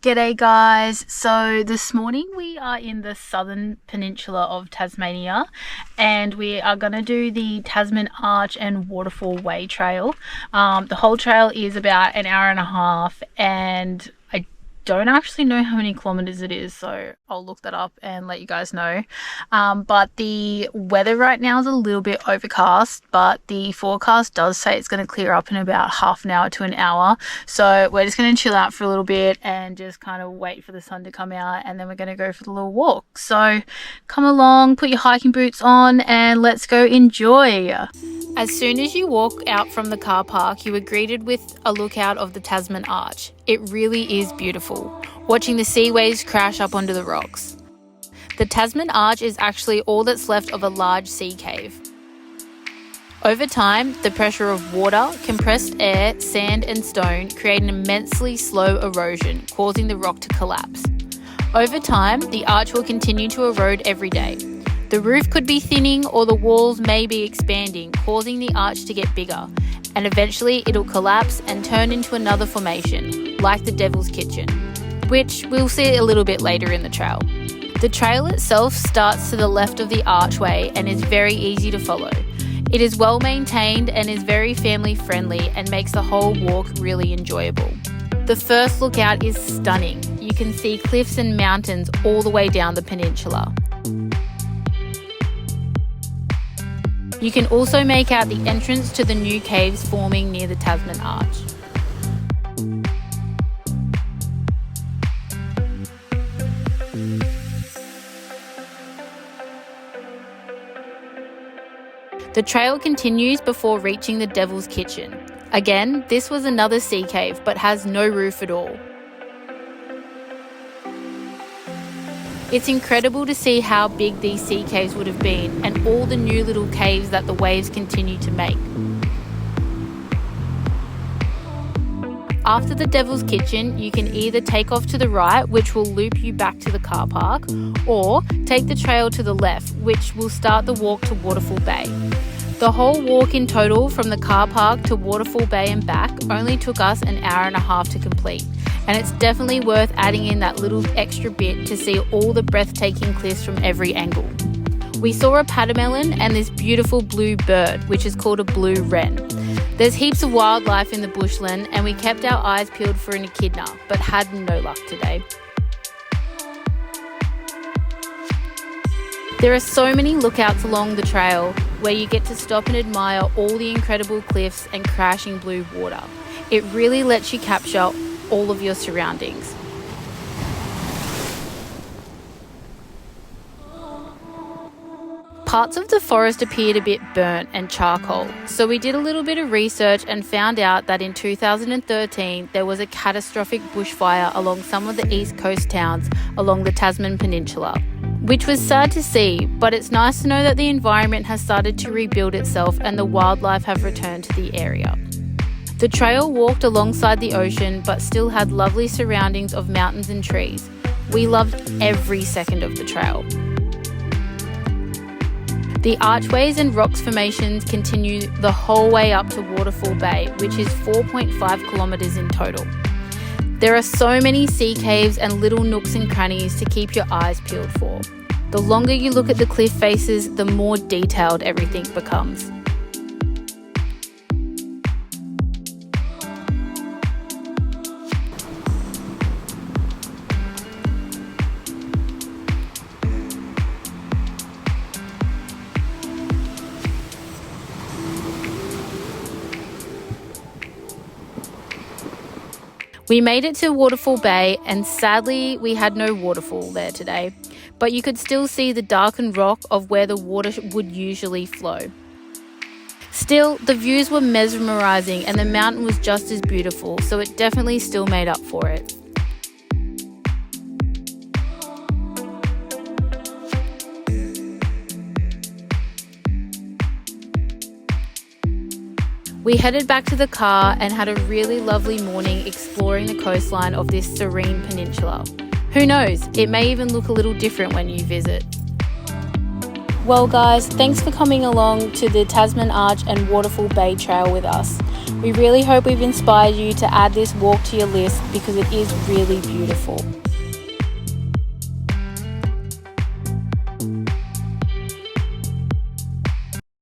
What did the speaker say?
G'day guys, so this morning we are in the Southern Peninsula of Tasmania and we are going to do the Tasman Arch and Waterfall Way trail. The whole trail is about an hour and a half and I don't actually know how many kilometers it is, so I'll look that up and let you guys know. But the weather right now is a little bit overcast, but the forecast does say it's going to clear up in about half an hour to an hour. So we're just going to chill out for a little bit and just kind of wait for the sun to come out, and then we're going to go for the little walk. So come along, put your hiking boots on and let's go enjoy. As soon as you walk out from the car park, you are greeted with a lookout of the Tasman Arch. It really is beautiful, watching the sea waves crash up onto the rocks. The Tasman Arch is actually all that's left of a large sea cave. Over time, the pressure of water, compressed air, sand and stone create an immensely slow erosion, causing the rock to collapse. Over time, the arch will continue to erode every day. The roof could be thinning or the walls may be expanding, causing the arch to get bigger, and eventually it'll collapse and turn into another formation, like the Devil's Kitchen, which we'll see a little bit later in the trail. The trail itself starts to the left of the archway and is very easy to follow. It is well maintained and is very family friendly and makes the whole walk really enjoyable. The first lookout is stunning. You can see cliffs and mountains all the way down the peninsula. You can also make out the entrance to the new caves forming near the Tasman Arch. The trail continues before reaching the Devil's Kitchen. Again, this was another sea cave but has no roof at all. It's incredible to see how big these sea caves would have been and all the new little caves that the waves continue to make. After the Devil's Kitchen, you can either take off to the right, which will loop you back to the car park, or take the trail to the left, which will start the walk to Waterfall Bay. The whole walk in total from the car park to Waterfall Bay and back only took us an hour and a half to complete. And it's definitely worth adding in that little extra bit to see all the breathtaking cliffs from every angle. We saw a pademelon and this beautiful blue bird, which is called a blue wren. There's heaps of wildlife in the bushland and we kept our eyes peeled for an echidna, but had no luck today. There are so many lookouts along the trail where you get to stop and admire all the incredible cliffs and crashing blue water. It really lets you capture all of your surroundings. Parts of the forest appeared a bit burnt and charcoal, so we did a little bit of research and found out that in 2013 there was a catastrophic bushfire along some of the east coast towns along the Tasman Peninsula, which was sad to see, but it's nice to know that the environment has started to rebuild itself and the wildlife have returned to the area. The trail walked alongside the ocean but still had lovely surroundings of mountains and trees. We loved every second of the trail. The archways and rocks formations continue the whole way up to Waterfall Bay, which is 4.5 kilometres in total. There are so many sea caves and little nooks and crannies to keep your eyes peeled for. The longer you look at the cliff faces, the more detailed everything becomes. We made it to Waterfall Bay and sadly we had no waterfall there today, but you could still see the darkened rock of where the water would usually flow. Still, the views were mesmerising and the mountain was just as beautiful, so it definitely still made up for it. We headed back to the car and had a really lovely morning exploring the coastline of this serene peninsula. Who knows, it may even look a little different when you visit. Well guys, thanks for coming along to the Tasman Arch and Waterfall Bay Trail with us. We really hope we've inspired you to add this walk to your list because it is really beautiful.